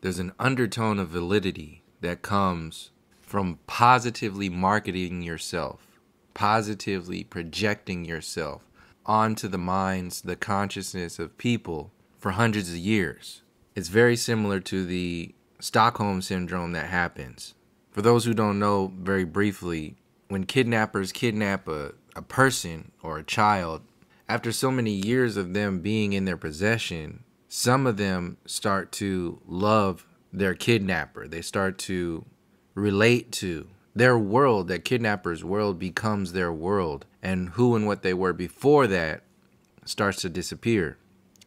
there's an undertone of validity that comes from positively marketing yourself, positively projecting yourself onto the minds, the consciousness of people for hundreds of years. It's very similar to the Stockholm syndrome that happens. For those who don't know, very briefly, when kidnappers kidnap a person or a child, after so many years of them being in their possession, some of them start to love their kidnapper. They start to relate to their world. That kidnapper's world becomes their world, and who and what they were before that starts to disappear.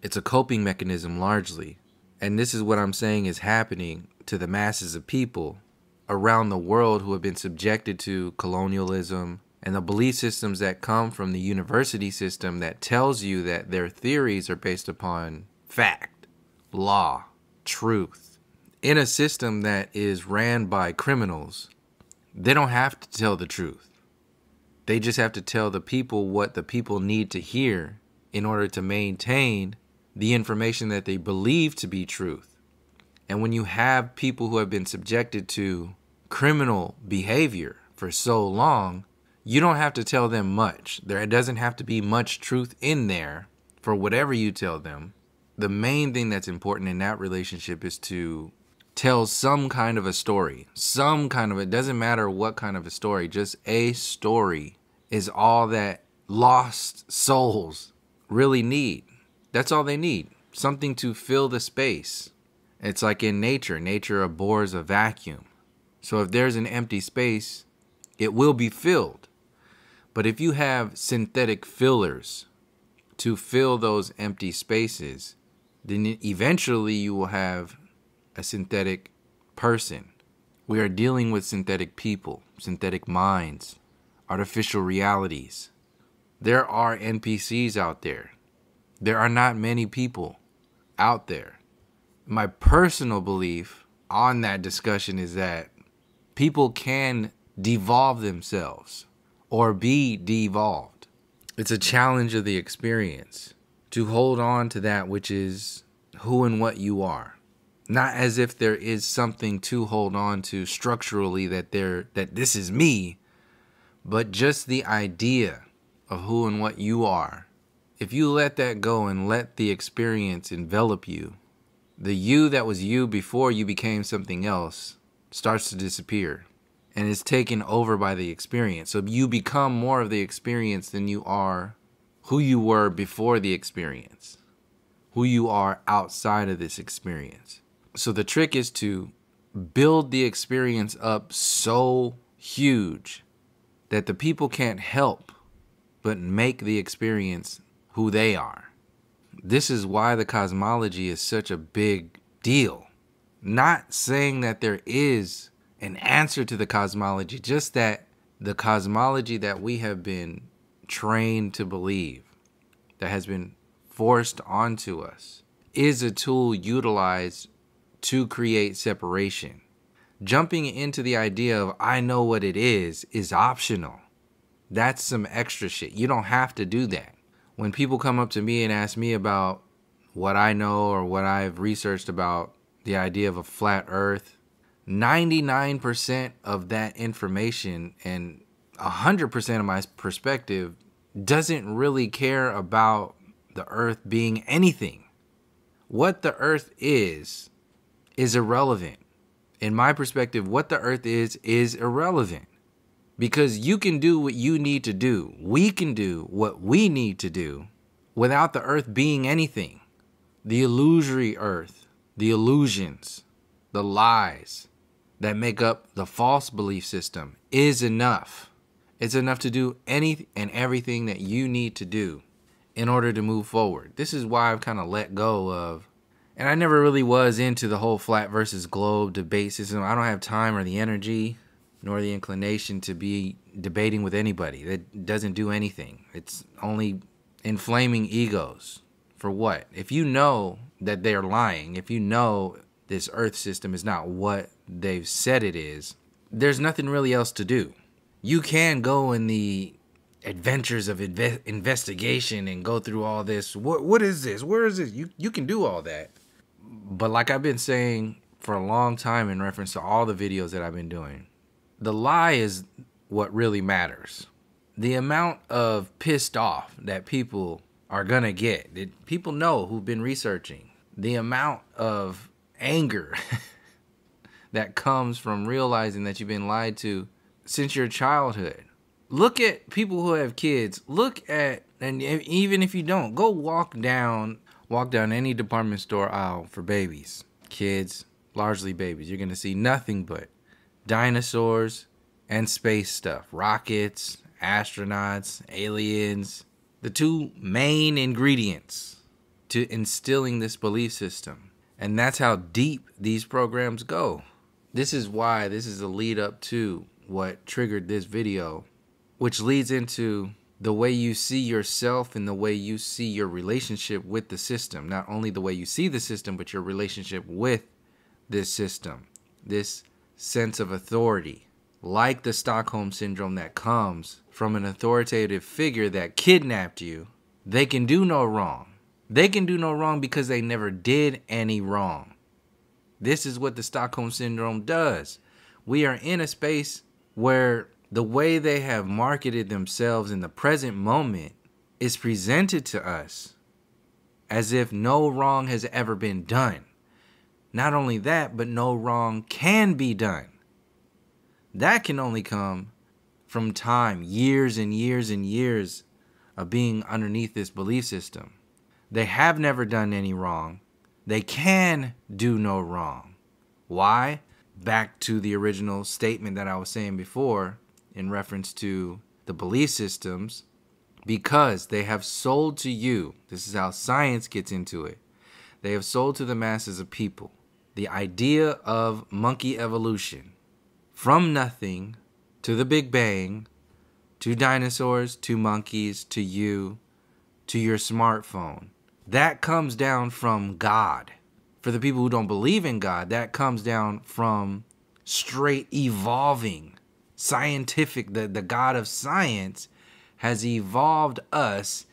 It's a coping mechanism largely. And this is what I'm saying is happening to the masses of people around the world who have been subjected to colonialism and the belief systems that come from the university system that tells you that their theories are based upon fact, law, truth. In a system that is ran by criminals, they don't have to tell the truth. They just have to tell the people what the people need to hear in order to maintain the information that they believe to be truth. And when you have people who have been subjected to criminal behavior for so long, you don't have to tell them much. There doesn't have to be much truth in there for whatever you tell them. The main thing that's important in that relationship is to tell some kind of a story. It doesn't matter what kind of a story, just a story is all that lost souls really need. That's all they need. Something to fill the space. It's like in nature. Nature abhors a vacuum. So if there's an empty space, it will be filled. But if you have synthetic fillers to fill those empty spaces, then eventually you will have a synthetic person. We are dealing with synthetic people, synthetic minds, artificial realities. There are NPCs out there. There are not many people out there. My personal belief on that discussion is that people can devolve themselves or be devolved. It's a challenge of the experience to hold on to that which is who and what you are. Not as if there is something to hold on to structurally that this is me, but just the idea of who and what you are. If you let that go and let the experience envelop you, the you that was you before you became something else starts to disappear and is taken over by the experience. So you become more of the experience than you are who you were before the experience, who you are outside of this experience. So the trick is to build the experience up so huge that the people can't help but make the experience who they are. This is why the cosmology is such a big deal. Not saying that there is an answer to the cosmology, just that the cosmology that we have been trained to believe, that has been forced onto us, is a tool utilized to create separation. Jumping into the idea of I know what it is optional. That's some extra shit. You don't have to do that. When people come up to me and ask me about what I know or what I've researched about the idea of a flat earth, 99% of that information and 100% of my perspective doesn't really care about the earth being anything. What the earth is irrelevant. In my perspective, what the earth is irrelevant. Because you can do what you need to do. We can do what we need to do without the earth being anything. The illusory earth, the illusions, the lies that make up the false belief system is enough. It's enough to do any and everything that you need to do in order to move forward. This is why I've kind of let go of, and I never really was into the whole flat versus globe debate system. I don't have time or the energy nor the inclination to be debating with anybody. That doesn't do anything. It's only inflaming egos. For what? If you know that they're lying, if you know this earth system is not what they've said it is, there's nothing really else to do. You can go in the adventures of investigation and go through all this. What is this? Where is this? You can do all that. But like I've been saying for a long time in reference to all the videos that I've been doing. The lie is what really matters. The amount of pissed off that people are gonna get, that people know who've been researching, the amount of anger that comes from realizing that you've been lied to since your childhood. Look at people who have kids. Look at, and even if you don't, go walk down any department store aisle for babies, kids, largely babies. You're gonna see nothing but dinosaurs and space stuff, rockets, astronauts, aliens, the two main ingredients to instilling this belief system. And that's how deep these programs go. This is why this is a lead up to what triggered this video, which leads into the way you see yourself and the way you see your relationship with the system. Not only the way you see the system, but your relationship with this system, this sense of authority, like the Stockholm syndrome that comes from an authoritative figure that kidnapped you. They can do no wrong. They can do no wrong because they never did any wrong. This is what the Stockholm syndrome does. We are in a space where the way they have marketed themselves in the present moment is presented to us as if no wrong has ever been done. Not only that, but no wrong can be done. That can only come from time, years and years and years of being underneath this belief system. They have never done any wrong. They can do no wrong. Why? Back to the original statement that I was saying before in reference to the belief systems, because they have sold to you, this is how science gets into it, they have sold to the masses of people the idea of monkey evolution. From nothing to the Big Bang, to dinosaurs, to monkeys, to you, to your smartphone. That comes down from God. For the people who don't believe in God, that comes down from straight evolving. Scientific, the God of science has evolved us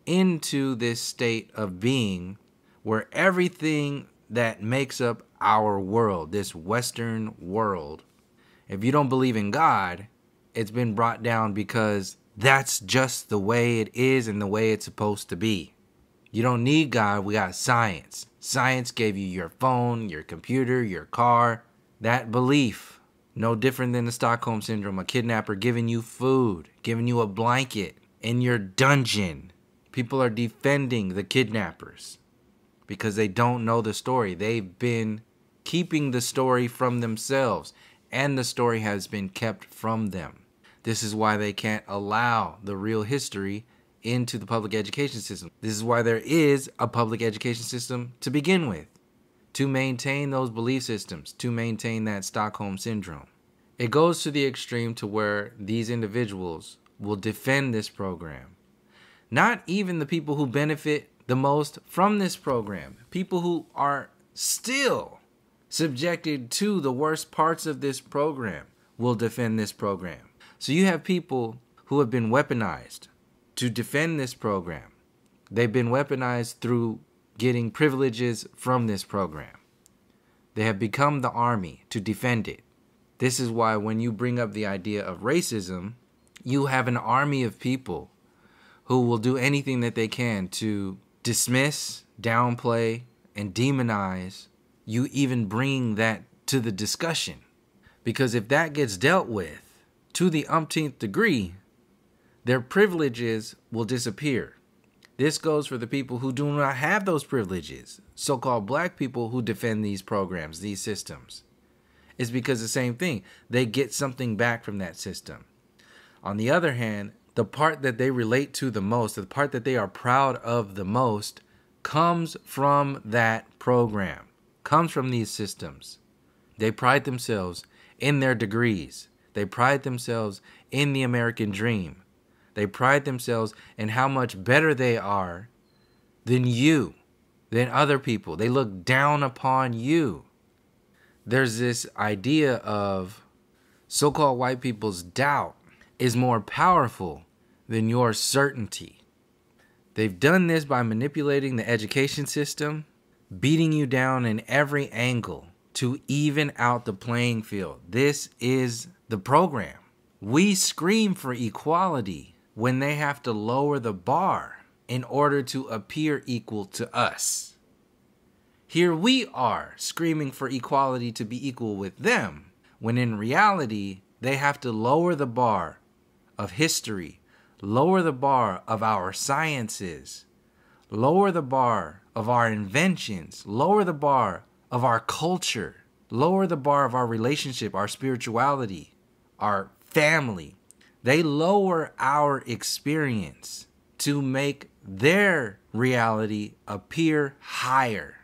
into this state of being where everything that makes up our world, this Western world, if you don't believe in God, it's been brought down because that's just the way it is and the way it's supposed to be. You don't need God, we got science. Science gave you your phone, your computer, your car. That belief, no different than the Stockholm syndrome, a kidnapper giving you food, giving you a blanket in your dungeon. People are defending the kidnappers because they don't know the story. They've been keeping the story from themselves, and the story has been kept from them. This is why they can't allow the real history into the public education system. This is why there is a public education system to begin with, to maintain those belief systems, to maintain that Stockholm syndrome. It goes to the extreme to where these individuals will defend this program. Not even the people who benefit the most from this program, people who are still subjected to the worst parts of this program will defend this program. So you have people who have been weaponized to defend this program. They've been weaponized through getting privileges from this program. They have become the army to defend it. This is why when you bring up the idea of racism, you have an army of people who will do anything that they can to dismiss, downplay, and demonize you even bringing that to the discussion. Because if that gets dealt with to the umpteenth degree, their privileges will disappear. This goes for the people who do not have those privileges, so-called black people who defend these programs, these systems. It's because the same thing. They get something back from that system. On the other hand, the part that they relate to the most, the part that they are proud of the most, comes from that program, comes from these systems. They pride themselves in their degrees. They pride themselves in the American dream. They pride themselves in how much better they are than you, than other people. They look down upon you. There's this idea of so-called white people's doubt is more powerful than your certainty. They've done this by manipulating the education system, beating you down in every angle to even out the playing field. This is the program. We scream for equality when they have to lower the bar in order to appear equal to us. Here we are screaming for equality to be equal with them, when in reality, they have to lower the bar of history, lower the bar of our sciences, lower the bar of our inventions, lower the bar of our culture, lower the bar of our relationship, our spirituality, our family. They lower our experience to make their reality appear higher.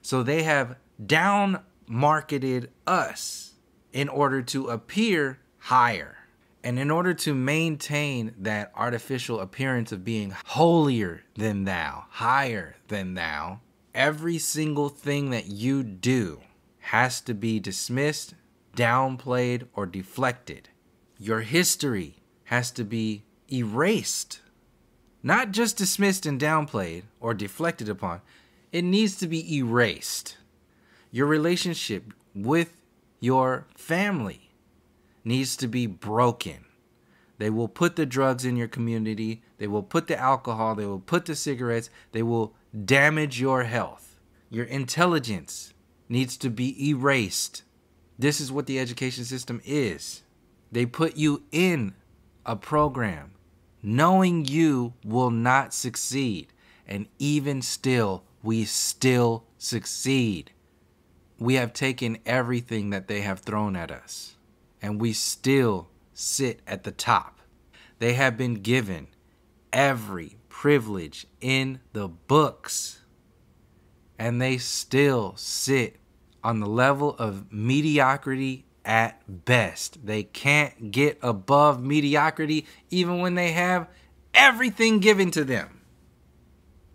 So they have down marketed us in order to appear higher. And in order to maintain that artificial appearance of being holier than thou, higher than thou, every single thing that you do has to be dismissed, downplayed, or deflected. Your history has to be erased. Not just dismissed and downplayed or deflected upon. It needs to be erased. Your relationship with your family needs to be broken. They will put the drugs in your community. They will put the alcohol. They will put the cigarettes. They will damage your health. Your intelligence needs to be erased. This is what the education system is. They put you in a program knowing you will not succeed. And even still, we still succeed. We have taken everything that they have thrown at us, and we still sit at the top. They have been given every privilege in the books, and they still sit on the level of mediocrity at best. They can't get above mediocrity even when they have everything given to them.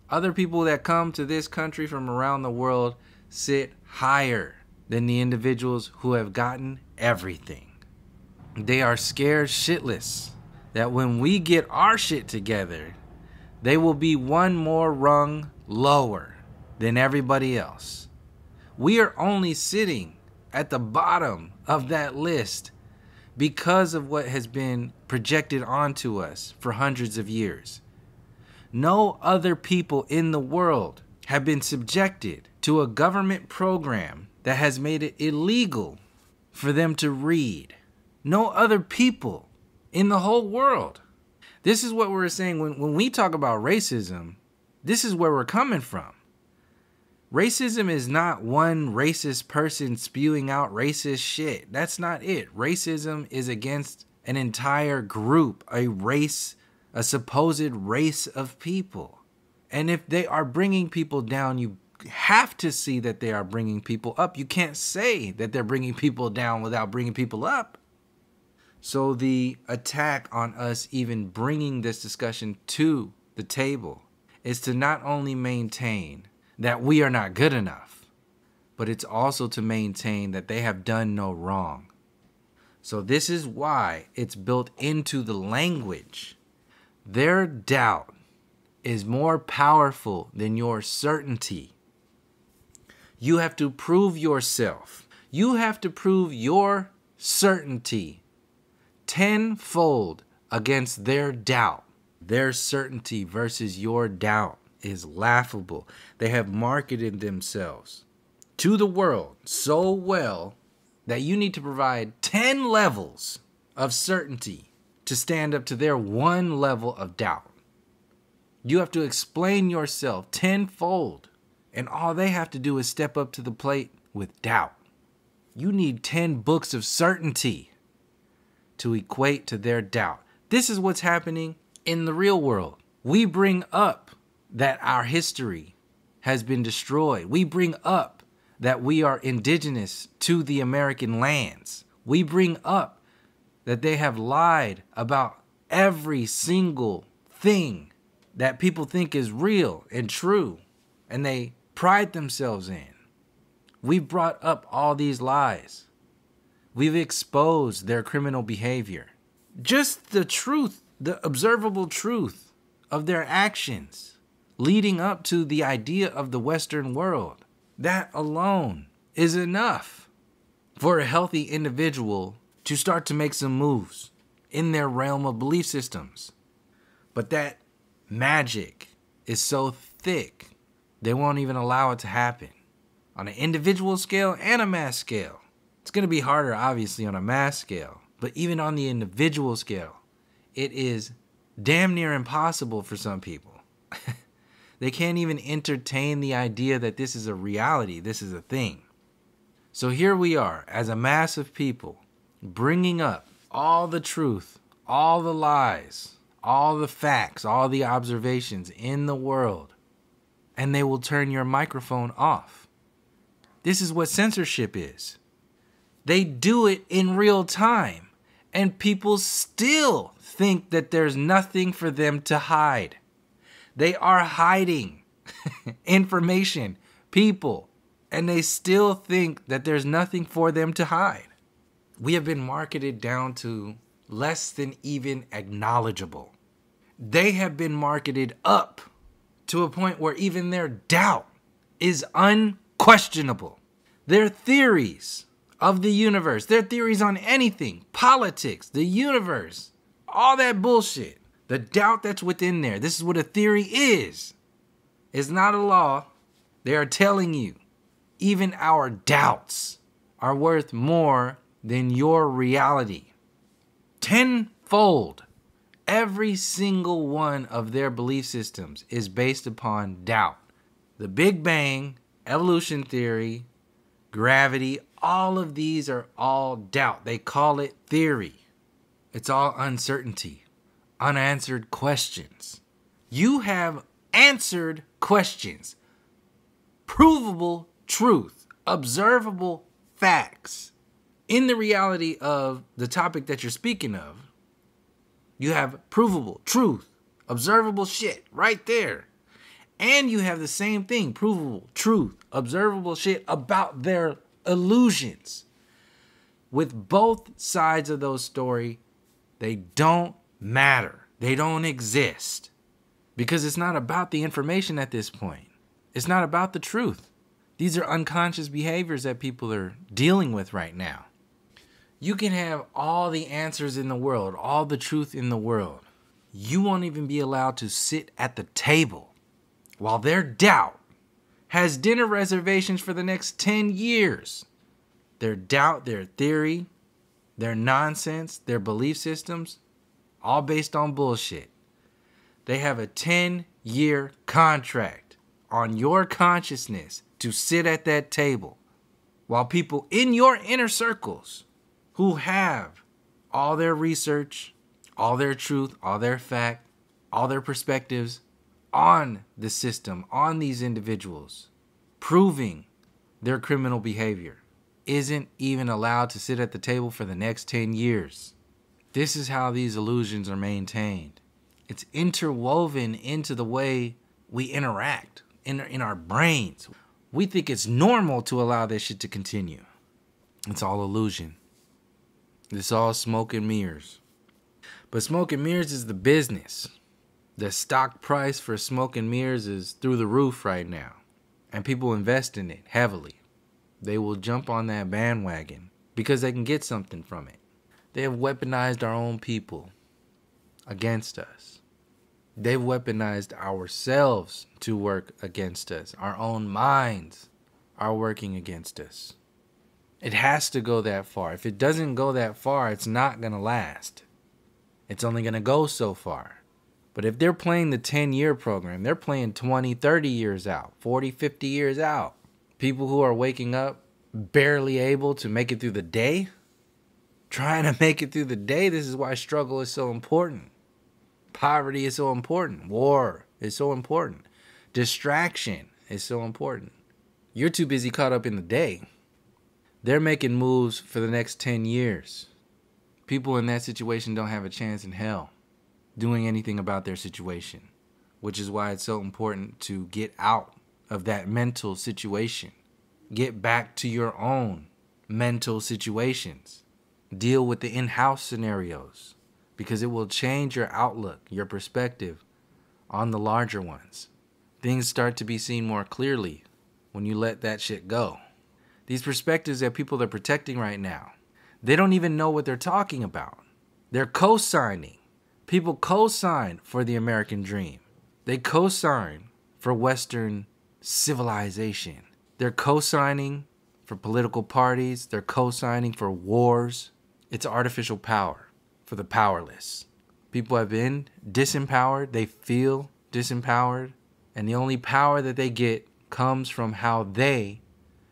Other people that come to this country from around the world sit higher than the individuals who have gotten everything. They are scared shitless that when we get our shit together, they will be one more rung lower than everybody else. We are only sitting at the bottom of that list because of what has been projected onto us for hundreds of years. No other people in the world have been subjected to a government program that has made it illegal for them to read. No other people in the whole world. This is what we're saying when we talk about racism. This is where we're coming from. Racism is not one racist person spewing out racist shit. That's not it. Racism is against an entire group, a race, a supposed race of people. And if they are bringing people down, you have to see that they are bringing people up. You can't say that they're bringing people down without bringing people up. So the attack on us even bringing this discussion to the table is to not only maintain that we are not good enough, but it's also to maintain that they have done no wrong. So this is why it's built into the language. Their doubt is more powerful than your certainty. You have to prove yourself. You have to prove your certainty tenfold against their doubt. Their certainty versus your doubt is laughable. They have marketed themselves to the world so well that you need to provide 10 levels of certainty to stand up to their one level of doubt. You have to explain yourself tenfold, and all they have to do is step up to the plate with doubt. You need 10 books of certainty to equate to their doubt. This is what's happening in the real world. We bring up that our history has been destroyed. We bring up that we are indigenous to the American lands. We bring up that they have lied about every single thing that people think is real and true, and they pride themselves in. We've brought up all these lies. We've exposed their criminal behavior. Just the truth, the observable truth of their actions leading up to the idea of the Western world. That alone is enough for a healthy individual to start to make some moves in their realm of belief systems. But that magic is so thick, they won't even allow it to happen on an individual scale and a mass scale. It's going to be harder, obviously, on a mass scale, but even on the individual scale, it is damn near impossible for some people. They can't even entertain the idea that this is a reality, this is a thing. So here we are, as a mass of people, bringing up all the truth, all the lies, all the facts, all the observations in the world, and they will turn your microphone off. This is what censorship is. They do it in real time, and people still think that there's nothing for them to hide. They are hiding information, people, and they still think that there's nothing for them to hide. We have been marketed down to less than even acknowledgeable. They have been marketed up to a point where even their doubt is unquestionable. Their theories of the universe, their theories on anything, politics, the universe, all that bullshit, the doubt that's within there. This is what a theory is. It's not a law. They are telling you, even our doubts are worth more than your reality. Tenfold. Every single one of their belief systems is based upon doubt. The Big Bang, evolution theory, gravity, all of these are all doubt. They call it theory. It's all uncertainty, unanswered questions. You have answered questions, provable truth, observable facts. In the reality of the topic that you're speaking of, you have provable truth, observable shit right there. And you have the same thing, provable truth, observable shit about their illusions. With both sides of those stories, they don't matter. They don't exist. Because it's not about the information at this point. It's not about the truth. These are unconscious behaviors that people are dealing with right now. You can have all the answers in the world, all the truth in the world. You won't even be allowed to sit at the table while their doubt has dinner reservations for the next 10 years. Their doubt, their theory, their nonsense, their belief systems, all based on bullshit. They have a 10-year contract on your consciousness to sit at that table while people in your inner circles who have all their research, all their truth, all their fact, all their perspectives on the system, on these individuals, proving their criminal behavior, isn't even allowed to sit at the table for the next 10 years. This is how these illusions are maintained. It's interwoven into the way we interact in our brains. We think it's normal to allow this shit to continue. It's all illusion. It's all smoke and mirrors. But smoke and mirrors is the business. The stock price for smoke and mirrors is through the roof right now. And people invest in it heavily. They will jump on that bandwagon because they can get something from it. They have weaponized our own people against us. They've weaponized ourselves to work against us. Our own minds are working against us. It has to go that far. If it doesn't go that far, it's not going to last. It's only going to go so far. But if they're playing the 10-year program, they're playing 20, 30 years out, 40, 50 years out. People who are waking up barely able to make it through the day, trying to make it through the day. This is why struggle is so important. Poverty is so important. War is so important. Distraction is so important. You're too busy caught up in the day. They're making moves for the next 10 years. People in that situation don't have a chance in hell doing anything about their situation, which is why it's so important to get out of that mental situation. Get back to your own mental situations. Deal with the in-house scenarios because it will change your outlook, your perspective on the larger ones. Things start to be seen more clearly when you let that shit go. These perspectives that people are protecting right now, they don't even know what they're talking about. They're co-signing. People co-sign for the American dream. They co-sign for Western civilization. They're co-signing for political parties. They're co-signing for wars. It's artificial power for the powerless. People have been disempowered. They feel disempowered. And the only power that they get comes from how they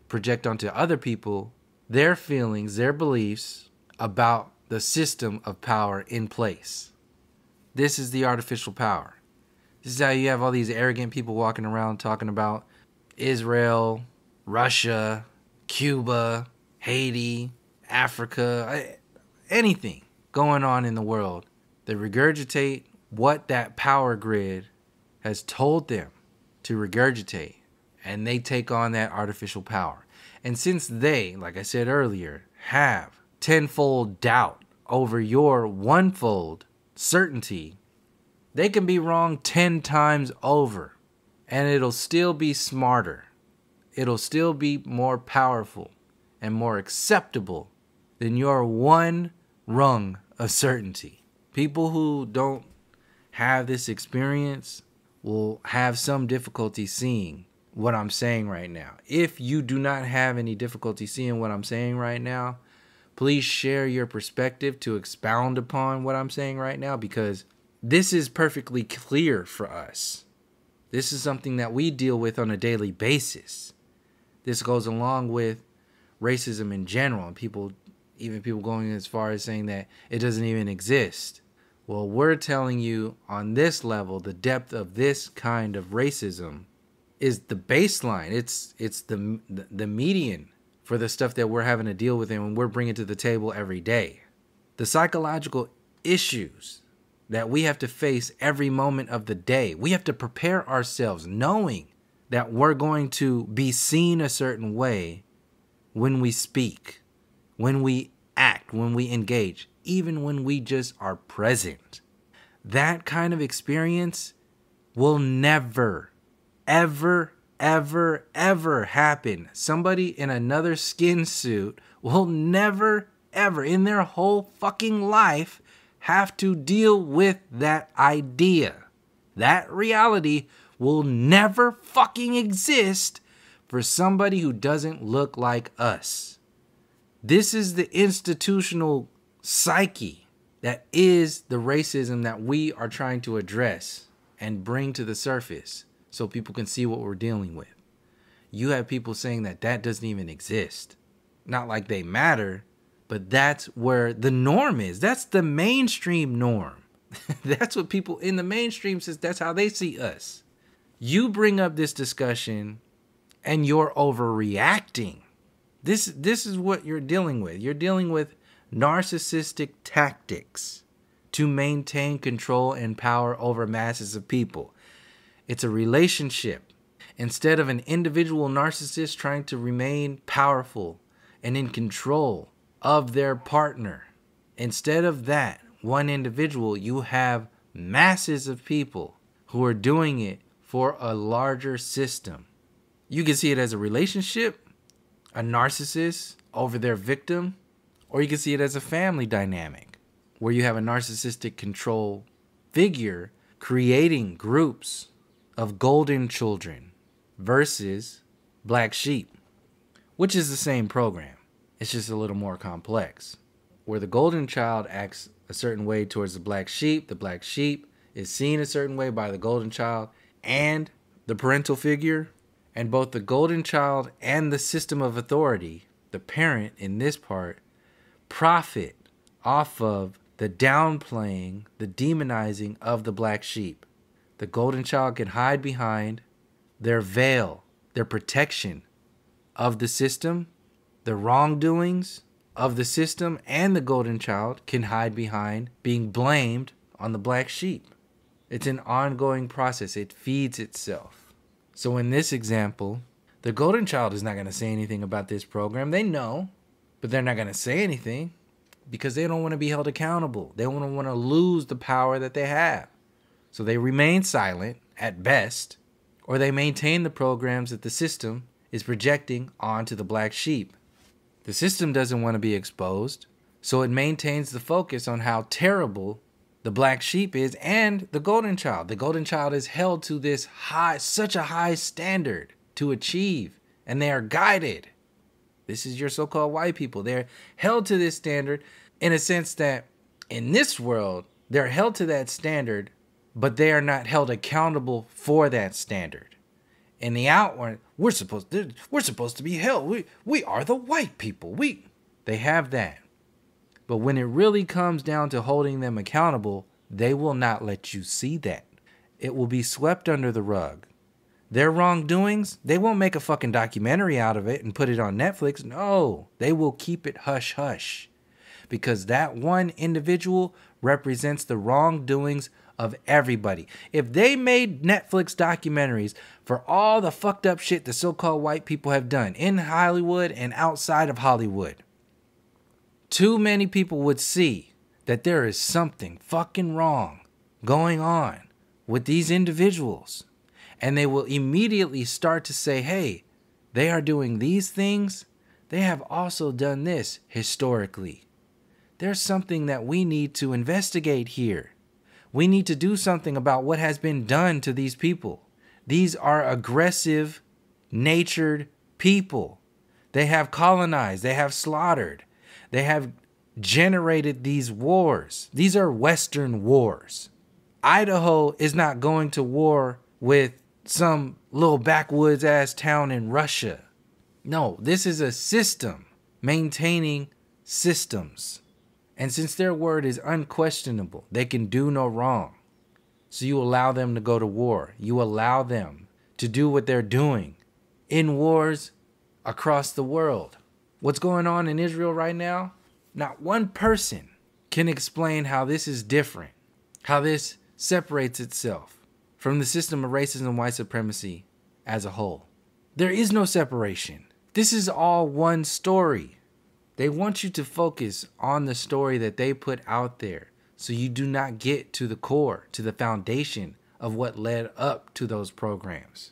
project onto other people their feelings, their beliefs about the system of power in place. This is the artificial power. This is how you have all these arrogant people walking around talking about Israel, Russia, Cuba, Haiti, Africa, anything going on in the world. They regurgitate what that power grid has told them to regurgitate, and they take on that artificial power. And since they, like I said earlier, have tenfold doubt over your onefold certainty, they can be wrong 10 times over, and it'll still be smarter. It'll still be more powerful and more acceptable than your one rung of certainty. People who don't have this experience will have some difficulty seeing what I'm saying right now. If you do not have any difficulty seeing what I'm saying right now, please share your perspective to expound upon what I'm saying right now, because this is perfectly clear for us. This is something that we deal with on a daily basis. This goes along with racism in general, and even people going as far as saying that it doesn't even exist. Well, we're telling you on this level, the depth of this kind of racism is the baseline. It's the median for the stuff that we're having to deal with and we're bringing to the table every day. The psychological issues that we have to face every moment of the day. We have to prepare ourselves knowing that we're going to be seen a certain way when we speak, when we act, when we engage, even when we just are present. That kind of experience will never, ever, ever, ever happen. Somebody in another skin suit will never, ever in their whole fucking life have to deal with that idea. That reality will never fucking exist for somebody who doesn't look like us. This is the institutional psyche that is the racism that we are trying to address and bring to the surface so people can see what we're dealing with. You have people saying that that doesn't even exist. Not like they matter, but that's where the norm is. That's the mainstream norm. That's what people in the mainstream says. That's how they see us. You bring up this discussion and you're overreacting. This is what you're dealing with. You're dealing with narcissistic tactics to maintain control and power over masses of people. It's a relationship. Instead of an individual narcissist trying to remain powerful and in control of their partner, instead of that one individual, you have masses of people who are doing it for a larger system. You can see it as a relationship, a narcissist over their victim, or you can see it as a family dynamic where you have a narcissistic control figure creating groups of golden children versus black sheep, which is the same program. It's just a little more complex. Where the golden child acts a certain way towards the black sheep is seen a certain way by the golden child and the parental figure, and both the golden child and the system of authority, the parent in this part, profit off of the downplaying, the demonizing of the black sheep. The golden child can hide behind their veil, their protection of the system, the wrongdoings of the system, and the golden child can hide behind being blamed on the black sheep. It's an ongoing process. It feeds itself. So in this example, the golden child is not going to say anything about this program. They know, but they're not going to say anything because they don't want to be held accountable. They don't want to lose the power that they have. So they remain silent at best, or they maintain the programs that the system is projecting onto the black sheep. The system doesn't want to be exposed, so it maintains the focus on how terrible the black sheep is and the golden child. The golden child is held to this such a high standard to achieve, and they are guided. This is your so-called white people. They're held to this standard in a sense that in this world, they're held to that standard, but they are not held accountable for that standard. In the outward, we're supposed to be held. We are the white people. They have that. But when it really comes down to holding them accountable, they will not let you see that. It will be swept under the rug. Their wrongdoings, they won't make a fucking documentary out of it and put it on Netflix. No, they will keep it hush hush. Because that one individual represents the wrongdoings of everybody. If they made Netflix documentaries for all the fucked up shit the so-called white people have done in Hollywood and outside of Hollywood, too many people would see that there is something fucking wrong going on with these individuals. And they will immediately start to say, hey, they are doing these things. They have also done this historically. There's something that we need to investigate here. We need to do something about what has been done to these people. These are aggressive, natured people. They have colonized. They have slaughtered. They have generated these wars. These are Western wars. Idaho is not going to war with some little backwoods ass town in Russia. No, this is a system maintaining systems. And since their word is unquestionable, they can do no wrong. So you allow them to go to war. You allow them to do what they're doing in wars across the world. What's going on in Israel right now? Not one person can explain how this is different, how this separates itself from the system of racism and white supremacy as a whole. There is no separation. This is all one story. They want you to focus on the story that they put out there so you do not get to the core, to the foundation of what led up to those programs.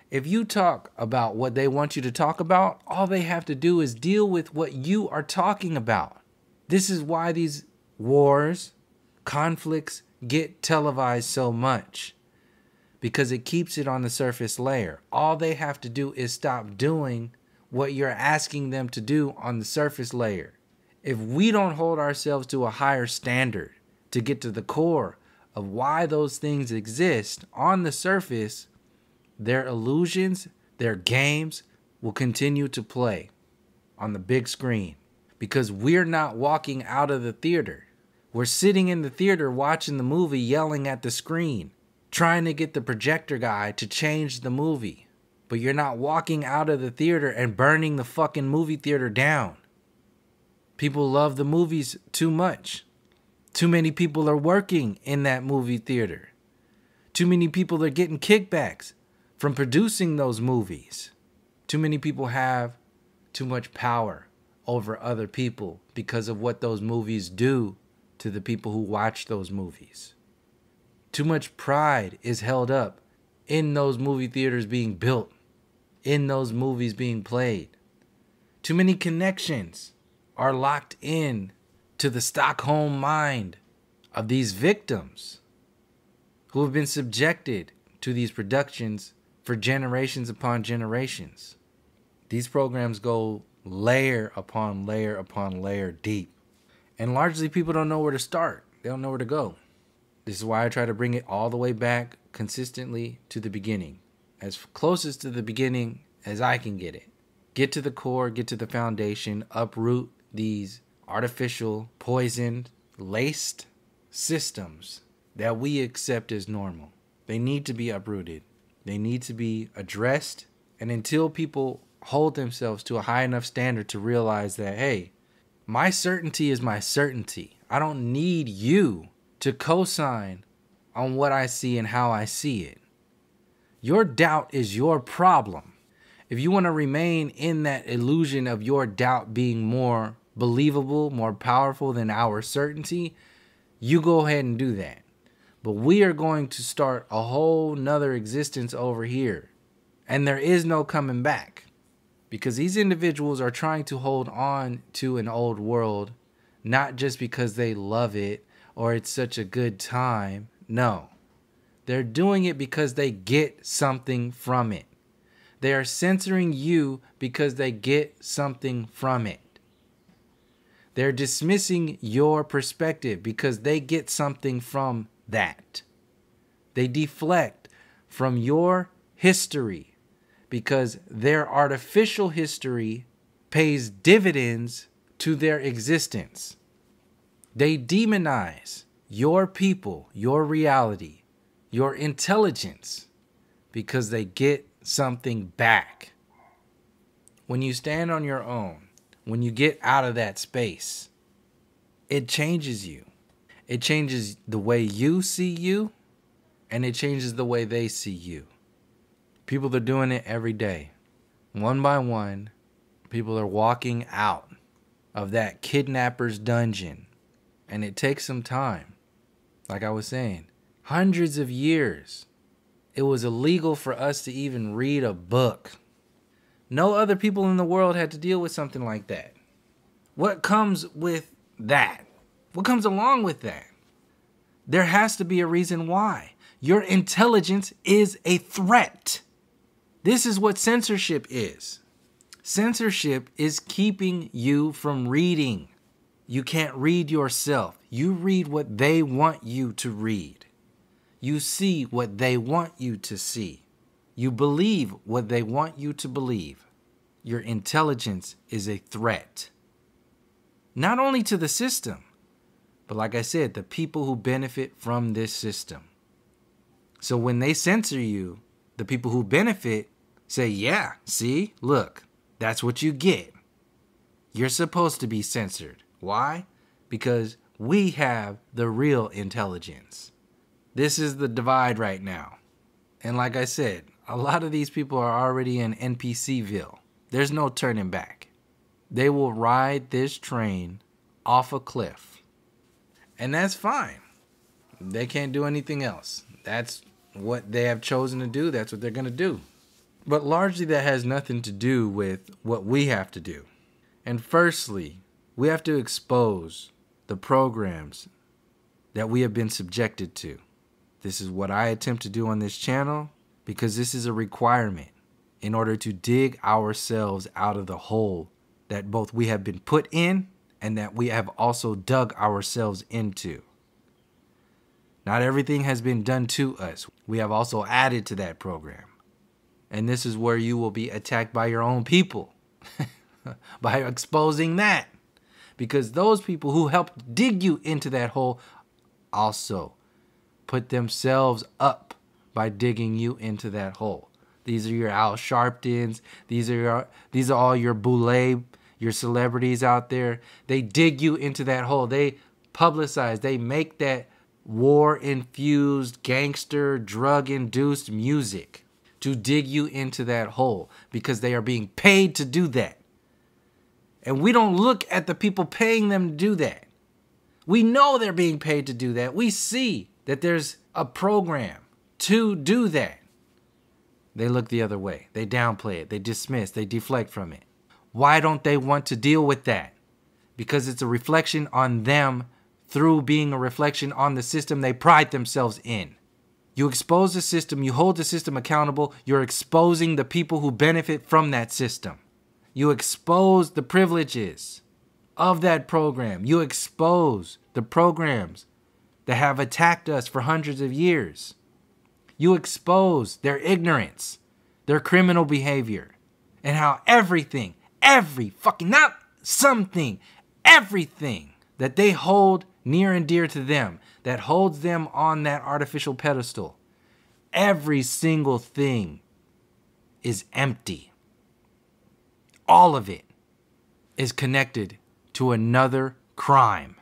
If you talk about what they want you to talk about, all they have to do is deal with what you are talking about. This is why these wars, conflicts get televised so much, because it keeps it on the surface layer. All they have to do is stop doing what you're asking them to do on the surface layer. If we don't hold ourselves to a higher standard to get to the core of why those things exist on the surface, their illusions, their games will continue to play on the big screen, because we're not walking out of the theater. We're sitting in the theater watching the movie, yelling at the screen, trying to get the projector guy to change the movie. But you're not walking out of the theater and burning the fucking movie theater down. People love the movies too much. Too many people are working in that movie theater. Too many people are getting kickbacks from producing those movies. Too many people have too much power over other people because of what those movies do to the people who watch those movies. Too much pride is held up in those movie theaters being built, in those movies being played. Too many connections are locked in to the Stockholm mind of these victims who have been subjected to these productions for generations upon generations. These programs go layer upon layer upon layer deep. And largely people don't know where to start. They don't know where to go. This is why I try to bring it all the way back consistently to the beginning. As closest to the beginning as I can get it. Get to the core, get to the foundation, uproot these artificial, poisoned, laced systems that we accept as normal. They need to be uprooted. They need to be addressed. And until people hold themselves to a high enough standard to realize that, hey, my certainty is my certainty. I don't need you to co-sign on what I see and how I see it. Your doubt is your problem. If you want to remain in that illusion of your doubt being more believable, more powerful than our certainty, you go ahead and do that. But we are going to start a whole nother existence over here. And there is no coming back. Because these individuals are trying to hold on to an old world, not just because they love it or it's such a good time. No, they're doing it because they get something from it. They are censoring you because they get something from it. They're dismissing your perspective because they get something from that. They deflect from your history because their artificial history pays dividends to their existence. They demonize your people, your reality, your intelligence because they get something back. When you stand on your own, when you get out of that space, it changes you. It changes the way you see you, and it changes the way they see you. People are doing it every day. One by one, people are walking out of that kidnapper's dungeon, and it takes some time. Like I was saying, hundreds of years. It was illegal for us to even read a book. No other people in the world had to deal with something like that. What comes with that? What comes along with that? There has to be a reason why. Your intelligence is a threat. This is what censorship is. Censorship is keeping you from reading. You can't read yourself. You read what they want you to read. You see what they want you to see. You believe what they want you to believe. Your intelligence is a threat. Not only to the system, but like I said, the people who benefit from this system. So when they censor you, the people who benefit say, yeah, see, look, that's what you get. You're supposed to be censored. Why? Because we have the real intelligence. This is the divide right now. And like I said, a lot of these people are already in NPCville. There's no turning back. They will ride this train off a cliff. And that's fine. They can't do anything else. That's what they have chosen to do. That's what they're going to do. But largely that has nothing to do with what we have to do. And firstly, we have to expose the programs that we have been subjected to. This is what I attempt to do on this channel because this is a requirement in order to dig ourselves out of the hole that both we have been put in and that we have also dug ourselves into. Not everything has been done to us. We have also added to that program. And this is where you will be attacked by your own people by exposing that. Because those people who helped dig you into that hole also put themselves up by digging you into that hole. These are your Al Sharptons. These are all your Boulay, your celebrities out there. They dig you into that hole. They publicize. They make that war-infused, gangster, drug-induced music to dig you into that hole because they are being paid to do that. And we don't look at the people paying them to do that. We know they're being paid to do that. We see that there's a program to do that. They look the other way. They downplay it. They dismiss. They deflect from it. Why don't they want to deal with that? Because it's a reflection on them through being a reflection on the system they pride themselves in. You expose the system. You hold the system accountable. You're exposing the people who benefit from that system. You expose the privileges of that program. You expose the programs that have attacked us for hundreds of years. You expose their ignorance, their criminal behavior, and how everything that they hold near and dear to them, that holds them on that artificial pedestal, every single thing is empty. All of it is connected to another crime.